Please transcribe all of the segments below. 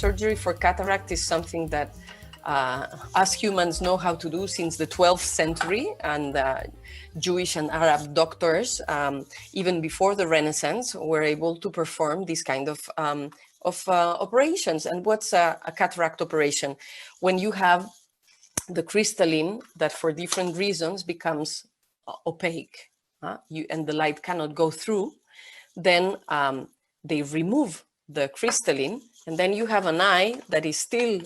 Surgery for cataract is something that us humans know how to do since the 12th century, and Jewish and Arab doctors, even before the Renaissance, were able to perform this kind of operations. And what's a cataract operation? When you have the crystalline that for different reasons becomes opaque, and the light cannot go through, then they remove the crystalline, and then you have an eye that is still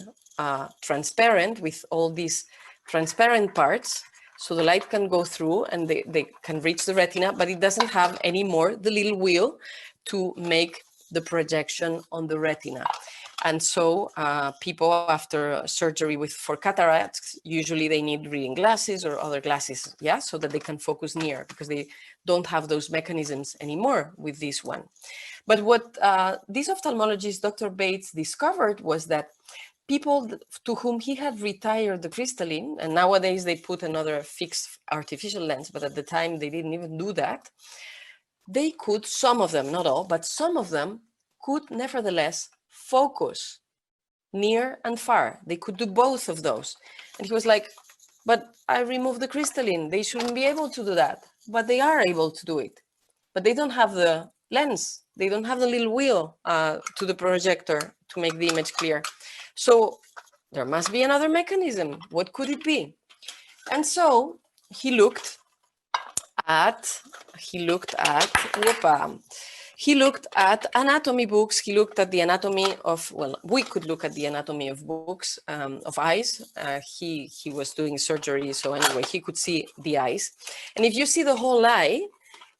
transparent with all these transparent parts, so the light can go through and they can reach the retina, but it doesn't have anymore the little wheel to make the projection on the retina. And so people after surgery for cataracts, usually they need reading glasses or other glasses, yeah, so that they can focus near, because they don't have those mechanisms anymore with this one. But what this ophthalmologist, Dr. Bates, discovered was that people to whom he had retired the crystalline, and nowadays they put another fixed artificial lens, but at the time they didn't even do that, they could, some of them, not all, but some of them could nevertheless focus near and far. They could do both of those. And he was like, but I removed the crystalline. They shouldn't be able to do that. But they are able to do it. But they don't have the lens. They don't have the little wheel to the projector to make the image clear. So there must be another mechanism. What could it be? And so he looked at anatomy books. He looked at the anatomy of, well, we could look at the anatomy of books, of eyes. He was doing surgery, so anyway, he could see the eyes. And if you see the whole eye,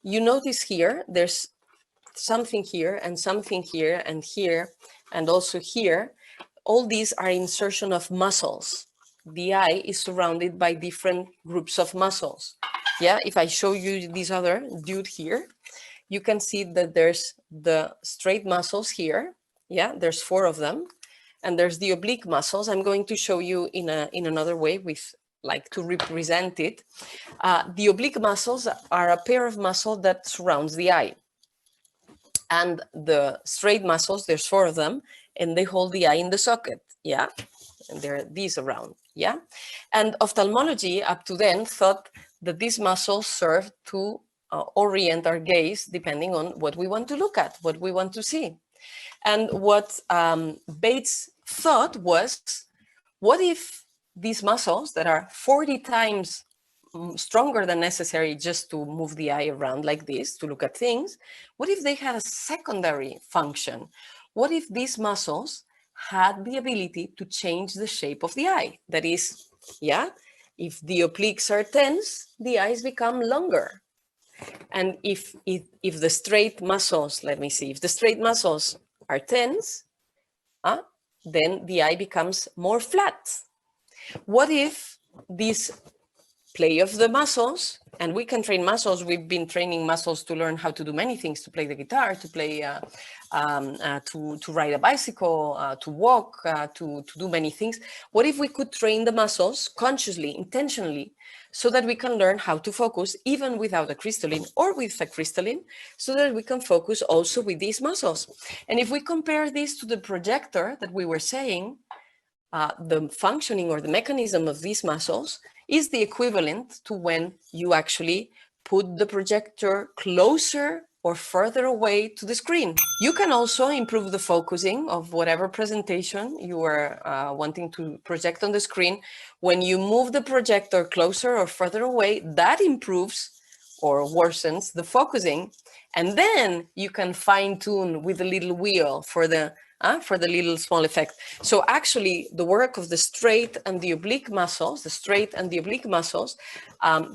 you notice here, there's something here and something here and here, and also here. All these are insertion of muscles. The eye is surrounded by different groups of muscles. Yeah, if I show you this other dude here, you can see that there's the straight muscles here. Yeah, there's 4 of them. And there's the oblique muscles. I'm going to show you in another way with like to represent it. The oblique muscles are a pair of muscles that surrounds the eye. And the straight muscles, there's 4 of them, and they hold the eye in the socket. Yeah, and there are these around. Yeah, and ophthalmology up to then thought that these muscles serve to orient our gaze depending on what we want to look at, what we want to see. And what Bates thought was, what if these muscles that are 40 times stronger than necessary just to move the eye around like this, to look at things, what if they had a secondary function? What if these muscles had the ability to change the shape of the eye? That is, yeah, if the obliques are tense, the eyes become longer. And if the straight muscles, let me see, if the straight muscles are tense, then the eye becomes more flat. What if this play of the muscles, and we can train muscles, we've been training muscles to learn how to do many things, to play the guitar, to play, to ride a bicycle, to walk, to do many things. What if we could train the muscles consciously, intentionally, so that we can learn how to focus even without a crystalline or with a crystalline, so that we can focus also with these muscles? And if we compare this to the projector that we were saying, the functioning or the mechanism of these muscles is the equivalent to when you actually put the projector closer or further away to the screen. You can also improve the focusing of whatever presentation you are wanting to project on the screen. When you move the projector closer or further away, that improves or worsens the focusing. And then you can fine tune with a little wheel for the little small effect. So actually the work of the straight and the oblique muscles,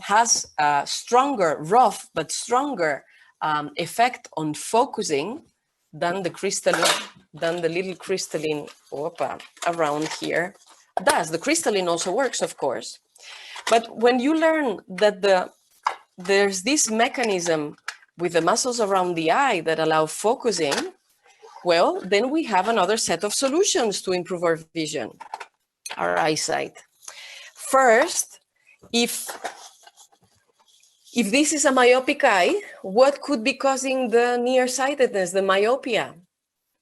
has a stronger, rough, but stronger effect on focusing than the crystalline, than the little crystalline around here does. The crystalline also works, of course. But when you learn that there's this mechanism with the muscles around the eye that allow focusing, well, then we have another set of solutions to improve our vision, our eyesight. First, if this is a myopic eye, what could be causing the nearsightedness, the myopia?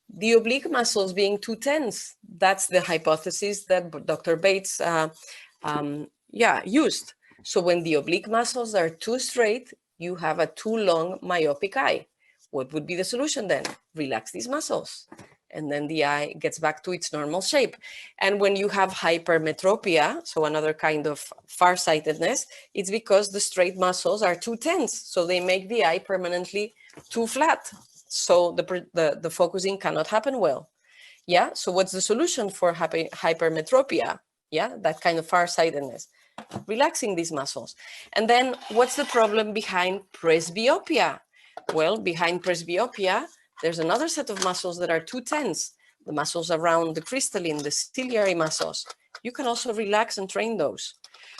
The oblique muscles being too tense. That's the hypothesis that Dr. Bates used. So when the oblique muscles are too straight, you have a too long myopic eye. What would be the solution then? Relax these muscles. And then the eye gets back to its normal shape. And when you have hypermetropia, so another kind of farsightedness, it's because the straight muscles are too tense. So they make the eye permanently too flat. So the focusing cannot happen well. Yeah. So what's the solution for hypermetropia? Yeah, that kind of farsightedness. Relaxing these muscles. And then what's the problem behind presbyopia? Well, behind presbyopia, there's another set of muscles that are too tense. The muscles around the crystalline, the ciliary muscles. You can also relax and train those.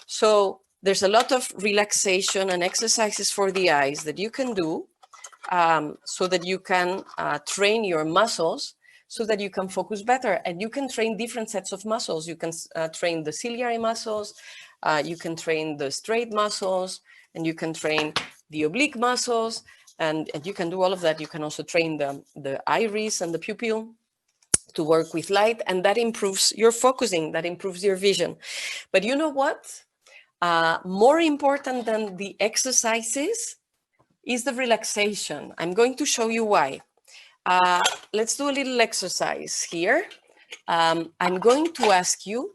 So there's a lot of relaxation and exercises for the eyes that you can do so that you can train your muscles so that you can focus better. And you can train different sets of muscles. You can train the ciliary muscles, you can train the straight muscles, and you can train the oblique muscles, and you can do all of that. You can also train the iris and the pupil to work with light, and that improves your focusing, that improves your vision. But you know what? More important than the exercises is the relaxation. I'm going to show you why. Let's do a little exercise here. I'm going to ask you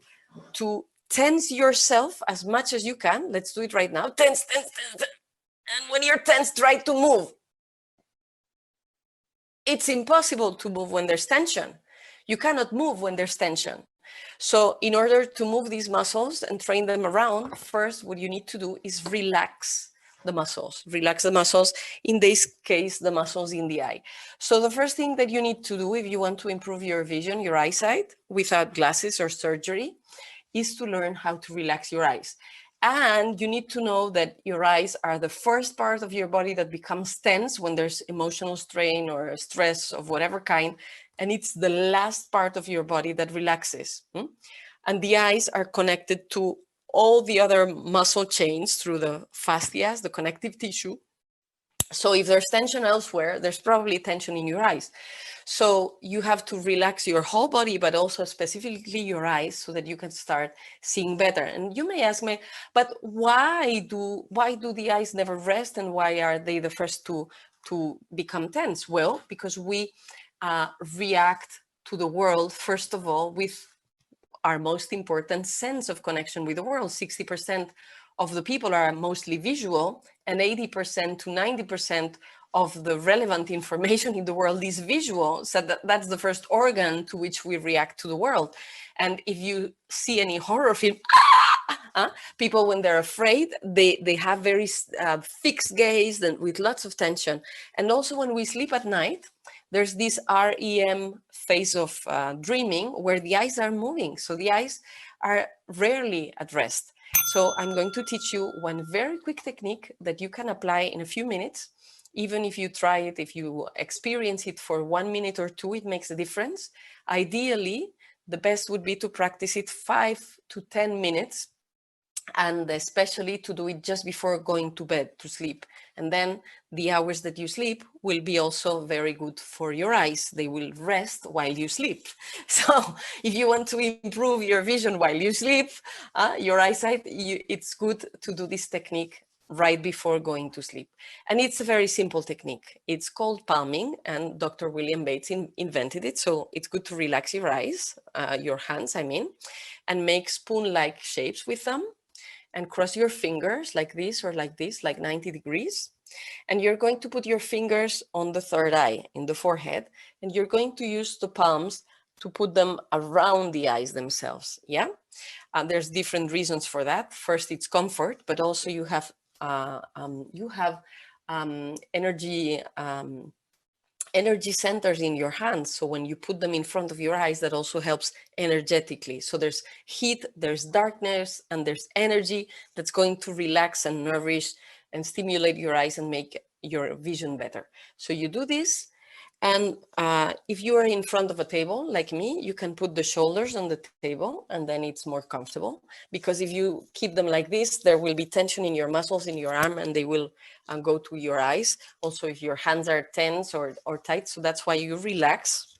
to tense yourself as much as you can. Let's do it right now. Tense, tense, tense. And when you're tense, try to move. It's impossible to move when there's tension. You cannot move when there's tension. So in order to move these muscles and train them around, first, what you need to do is relax the muscles. Relax the muscles, in this case, the muscles in the eye. So the first thing that you need to do if you want to improve your vision, your eyesight, without glasses or surgery, is to learn how to relax your eyes. And you need to know that your eyes are the first part of your body that becomes tense when there's emotional strain or stress of whatever kind. And it's the last part of your body that relaxes. And the eyes are connected to all the other muscle chains through the fascias, the connective tissue. So if there's tension elsewhere, there's probably tension in your eyes. So you have to relax your whole body, but also specifically your eyes so that you can start seeing better. And you may ask me, but why do the eyes never rest, and why are they the first to become tense? Well, because we react to the world, first of all, with our most important sense of connection with the world. 60% of the people are mostly visual, and 80% to 90% of the relevant information in the world is visual. So that's the first organ to which we react to the world. And if you see any horror film, people, when they're afraid, they have very fixed gaze and with lots of tension. And also when we sleep at night, there's this REM phase of dreaming where the eyes are moving. So the eyes are rarely at rest. So I'm going to teach you one very quick technique that you can apply in a few minutes. Even if you try it, if you experience it for 1 minute or 2, it makes a difference. Ideally, the best would be to practice it 5 to 10 minutes, and especially to do it just before going to bed to sleep. And then the hours that you sleep will be also very good for your eyes. They will rest while you sleep. So if you want to improve your vision while you sleep, your eyesight, it's good to do this technique right before going to sleep. And it's a very simple technique. It's called palming, and Dr. William Bates invented it. So it's good to relax your eyes, your hands, I mean, and make spoon-like shapes with them, and cross your fingers like this or like this, like 90 degrees. And you're going to put your fingers on the third eye, in the forehead, and you're going to use the palms to put them around the eyes themselves, yeah? There's different reasons for that. First, it's comfort, but also you have energy centers in your hands. So when you put them in front of your eyes, that also helps energetically. So there's heat, there's darkness, and there's energy that's going to relax and nourish and stimulate your eyes and make your vision better. So you do this. And if you are in front of a table like me, you can put the shoulders on the table, and then it's more comfortable. Because if you keep them like this, there will be tension in your muscles in your arm, and they will go to your eyes. Also, if your hands are tense or tight, so that's why you relax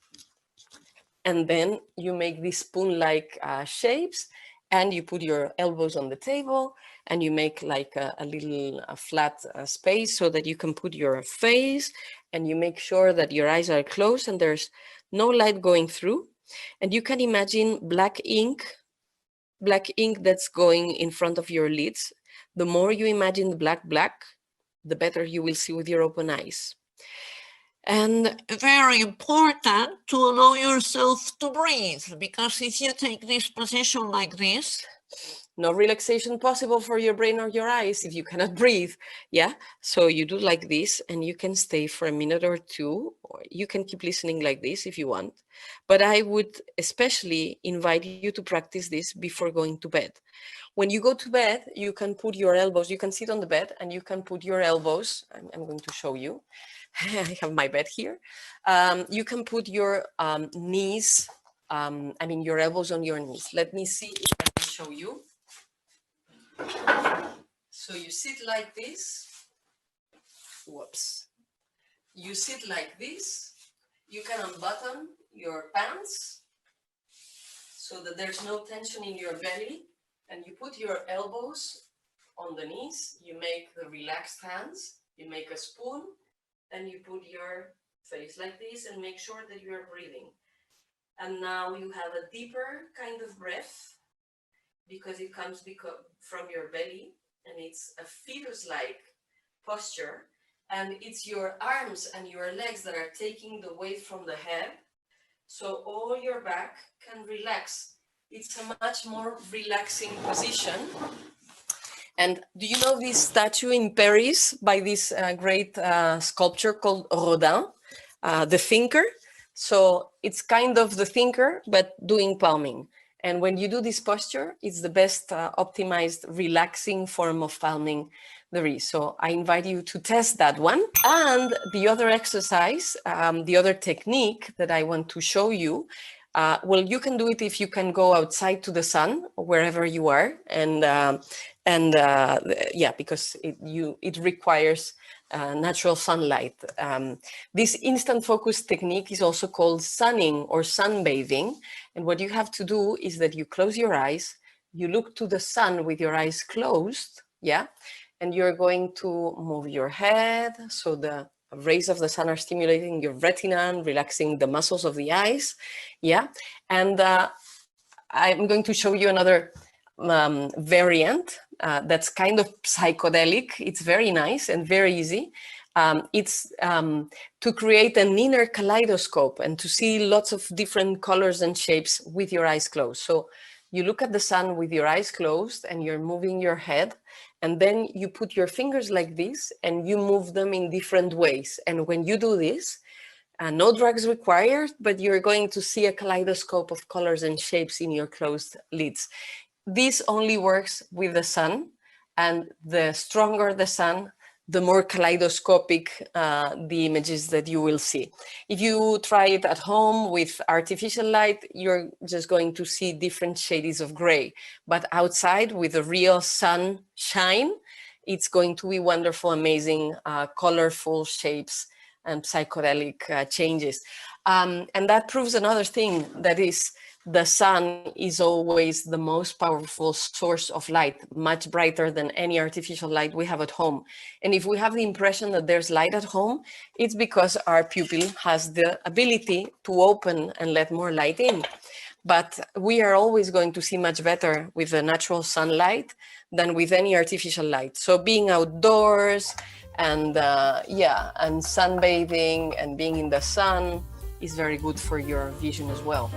And then you make these spoon-like shapes, and you put your elbows on the table, and you make like a little flat space so that you can put your face, and you make sure that your eyes are closed and there's no light going through. And you can imagine black ink that's going in front of your lids. The more you imagine the black, the better you will see with your open eyes. And very important to allow yourself to breathe, because if you take this position like this, no relaxation possible for your brain or your eyes if you cannot breathe. Yeah, so you do like this, and you can stay for a minute or two, or you can keep listening like this if you want. But I would especially invite you to practice this before going to bed. When you go to bed, you can put your elbows, you can sit on the bed and you can put your elbows, I'm going to show you. I have my bed here. You can put your knees, your elbows on your knees. Let me see if I can show you. So you sit like this. Whoops. You sit like this. You can unbutton your pants so that there's no tension in your belly. And you put your elbows on the knees. You make the relaxed hands. You make a spoon. And you put your face like this and make sure that you are breathing. And now you have a deeper kind of breath, because it comes from your belly, and it's a fetus-like posture, and it's your arms and your legs that are taking the weight from the head, so all your back can relax. It's a much more relaxing position. And do you know this statue in Paris by this great sculptor called Rodin, the thinker? So it's kind of the thinker, but doing palming. And when you do this posture, it's the best optimized, relaxing form of palming there is. So I invite you to test that one. And the other exercise, the other technique that I want to show you, well, you can do it if you can go outside to the sun, wherever you are. Yeah, because it requires natural sunlight. This instant focus technique is also called sunning or sunbathing. And what you have to do is that you close your eyes, you look to the sun with your eyes closed, yeah? And you're going to move your head, so the rays of the sun are stimulating your retina and relaxing the muscles of the eyes, yeah? And I'm going to show you another variant that's kind of psychedelic. It's very nice and very easy. It's to create an inner kaleidoscope and to see lots of different colors and shapes with your eyes closed. So you look at the sun with your eyes closed and you're moving your head, and then you put your fingers like this and you move them in different ways. And when you do this, no drugs required, but you're going to see a kaleidoscope of colors and shapes in your closed lids. This only works with the sun, and the stronger the sun, the more kaleidoscopic the images that you will see. If you try it at home with artificial light, you're just going to see different shades of gray. But outside with the real sunshine, it's going to be wonderful, amazing, colorful shapes and psychedelic changes. And that proves another thing, that is, the sun is always the most powerful source of light, much brighter than any artificial light we have at home. And if we have the impression that there's light at home, it's because our pupil has the ability to open and let more light in. But we are always going to see much better with the natural sunlight than with any artificial light. So being outdoors and and sunbathing and being in the sun is very good for your vision as well.